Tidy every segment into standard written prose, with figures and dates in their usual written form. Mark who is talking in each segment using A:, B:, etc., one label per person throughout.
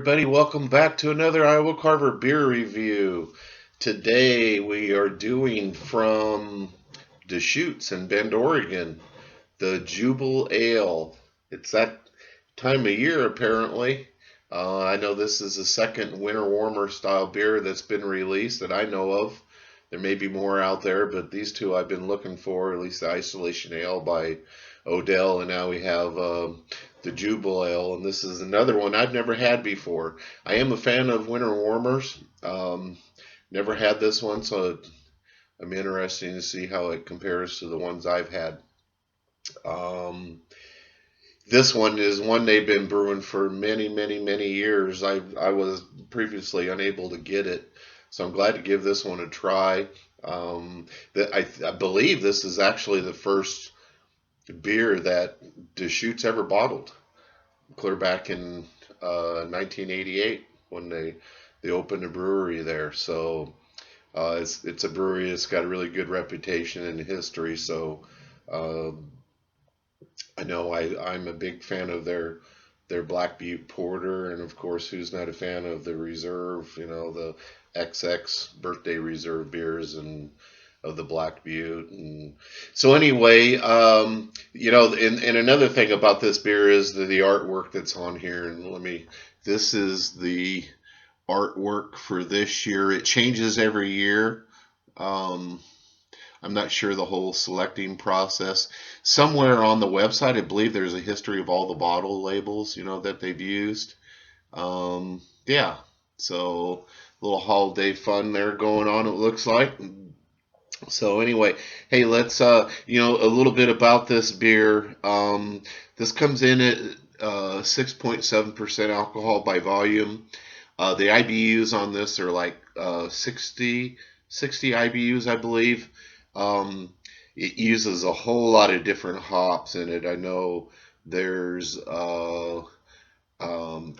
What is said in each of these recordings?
A: everybody. Welcome back to another Iowa Carver beer review. Today we are doing from Deschutes in Bend, Oregon, the Jubelale. It's that time of year apparently. I know this is the second winter warmer style beer that's been released that I know of. There may be more out there, but these two I've been looking for, at least the Isolation Ale by Odell, and now we have the Jubelale, and this is another one I've never had before. I am a fan of winter warmers. Never had this one, so I'm interested to see how it compares to the ones I've had. Um, this one is one they've been brewing for many, many, many years. I was previously unable to get it, so I'm glad to give this one a try. I believe this is actually the first beer that Deschutes ever bottled, clear back in 1988 when they opened a brewery there. So it's a brewery that's got a really good reputation and history. So uh, I know I'm a big fan of their Black Butte Porter, and of course, who's not a fan of the Reserve? You know, the XX Birthday Reserve beers and of the Black Butte. And so anyway, and another thing about this beer is the artwork that's on here. And this is the artwork for this year. It changes every year. Um, I'm not sure the whole selecting process. Somewhere on the website, I believe there's a history of all the bottle labels, that they've used. Yeah, so a little holiday fun there going on, it looks like. So anyway, hey, let's a little bit about this beer. This comes in at 6.7% alcohol by volume. The IBUs on this are like 60 IBUs, I believe. It uses a whole lot of different hops in it. I know there's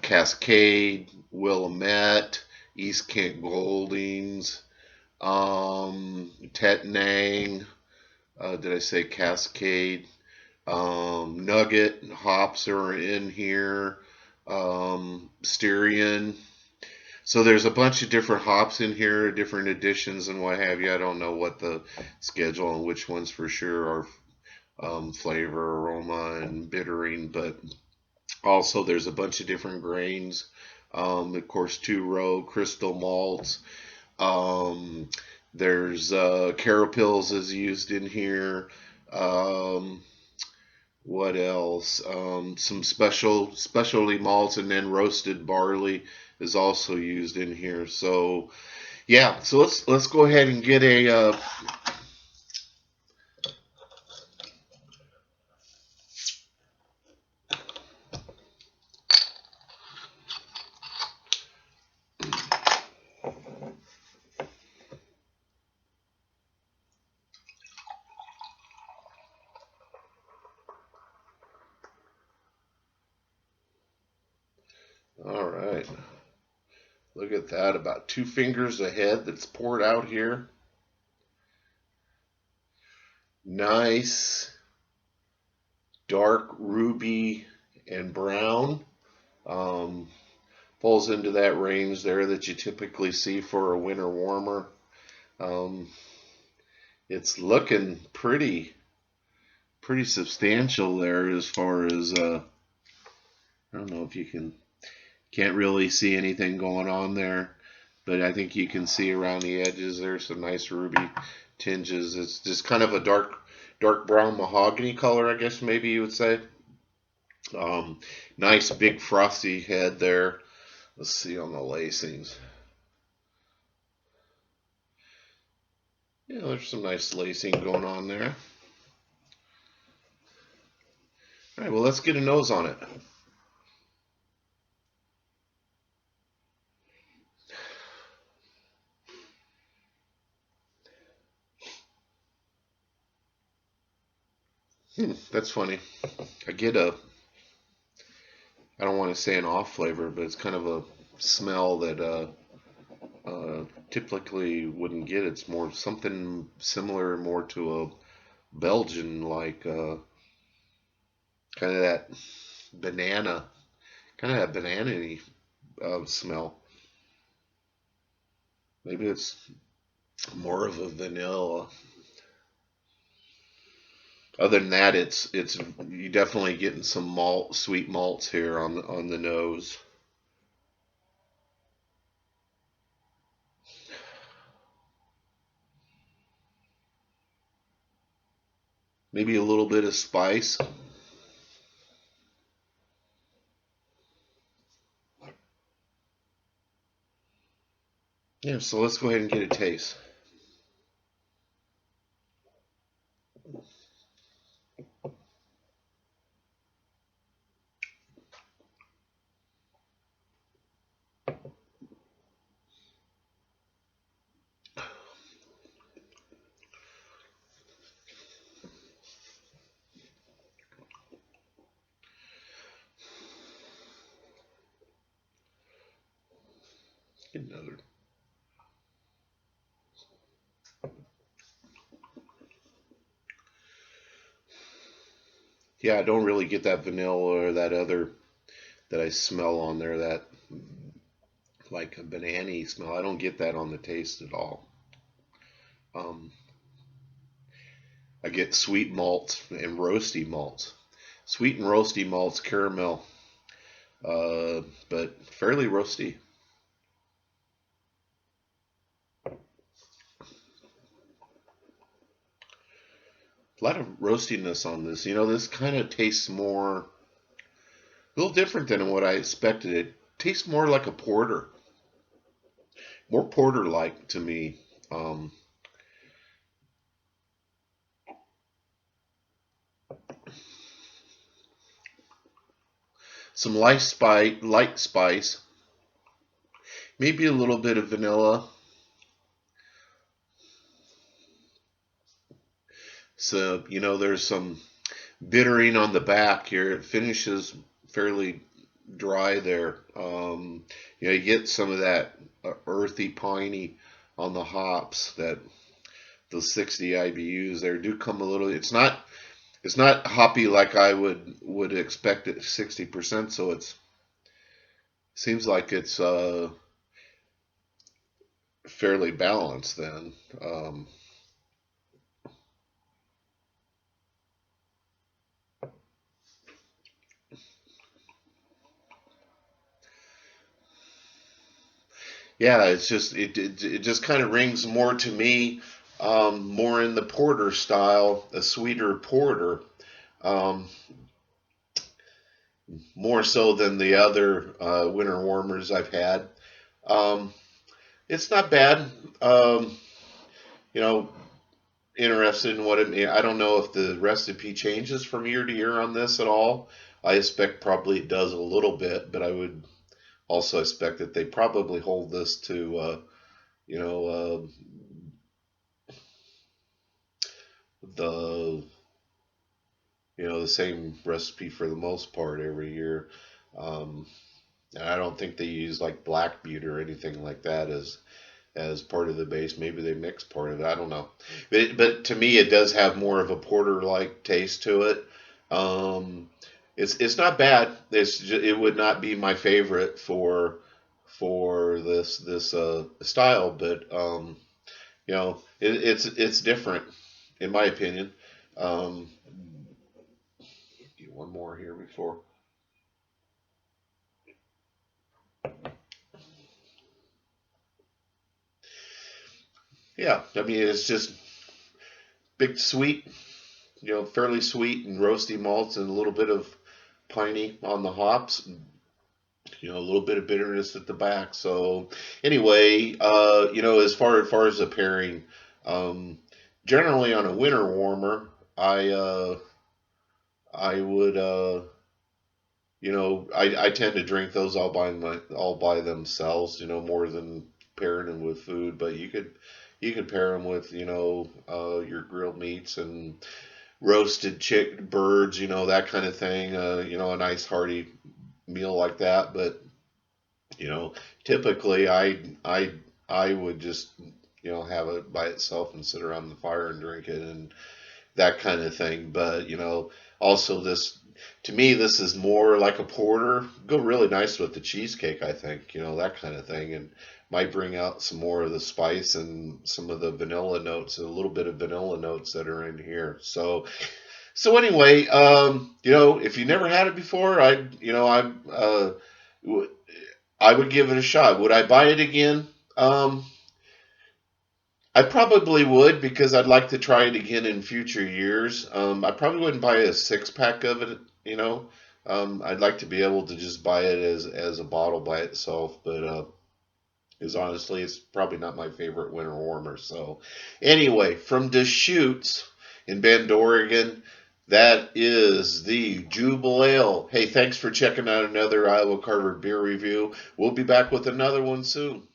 A: Cascade, Willamette, East Kent Goldings, Tettnang. Did I say Cascade? Nugget hops are in here. Styrian. So there's a bunch of different hops in here, different additions and what have you. I don't know what the schedule and which ones for sure are flavor, aroma, and bittering, but also there's a bunch of different grains. Of course, two-row crystal malts. Um, there's carapils is used in here. Um, what else? Some specialty malts, and then roasted barley is also used in here. So yeah, so let's go ahead and get a all right. Look at that, about 2 fingers ahead that's poured out here. Nice dark ruby and brown. Um, Falls into that range there that you typically see for a winter warmer. Um, it's looking pretty substantial there as far as I don't know if you can't really see anything going on there, but I think you can see around the edges there's some nice ruby tinges. It's just kind of a dark brown mahogany color, I guess maybe you would say. Um, Nice big frosty head there. Let's see on the lacings. Yeah, there's some nice lacing going on there. All right, well, let's get a nose on it. That's funny. I get I don't want to say an off flavor, but it's kind of a smell that typically wouldn't get. It's more something similar, more to a Belgian, like kind of that banana, kind of that banana-y smell. Maybe it's more of a vanilla. Other than that, it's you definitely getting some malt, sweet malts here on the nose. Maybe a little bit of spice. Yeah, so let's go ahead and get a taste. Get another. Yeah, I don't really get that vanilla or that other that I smell on there. That like a banana smell. I don't get that on the taste at all. Um, I get sweet malts and roasty malts. Sweet and roasty malts, caramel, but fairly roasty. A lot of roastiness on this. This kind of tastes more, a little different than what I expected. It tastes more like a porter, more porter-like to me. Um, some light spice, maybe a little bit of vanilla. So, there's some bittering on the back here. It finishes fairly dry there. You get some of that earthy, piney on the hops. That those 60 IBUs there do come a little. It's not hoppy like I would expect it 60%. So it seems like it's fairly balanced then. Yeah, it just kind of rings more to me, more in the porter style, a sweeter porter, um, more so than the other winter warmers I've had. Um, it's not bad. You know, Interested in what it may. I don't know if the recipe changes from year to year on this at all. I expect probably it does a little bit, but I would also expect that they probably hold this to you know the the same recipe for the most part every year. Um, and I don't think they use like black butte or anything like that as part of the base. Maybe they mix part of it. I don't know. But to me, it does have more of a porter like taste to it. Um, it's not bad. It would not be my favorite for this style, but it's different in my opinion. Um, get one more here before. Yeah, I mean it's just big sweet, fairly sweet and roasty malts and a little bit of piney on the hops. A little bit of bitterness at the back. So anyway, as far as the pairing, um, generally on a winter warmer, I would I tend to drink those all by themselves, more than pairing them with food. But you could pair them with your grilled meats and roasted birds, that kind of thing. A nice hearty meal like that. But you know, typically I would just have it by itself and sit around the fire and drink it. And that kind of thing. But also this, to me, this is more like a porter. Go really nice with the cheesecake, I think. That kind of thing, and might bring out some more of the spice and some of the vanilla notes, a little bit of vanilla notes that are in here. So anyway, if you never had it before, I would give it a shot. Would I buy it again? Um, I probably would, because I'd like to try it again in future years. I probably wouldn't buy a 6 pack of it. I'd like to be able to just buy it as a bottle by itself. But is honestly, it's probably not my favorite winter warmer. So anyway, from Deschutes in Bend, Oregon, that is the Jubelale. Hey, thanks for checking out another Iowa Carver beer review. We'll be back with another one soon.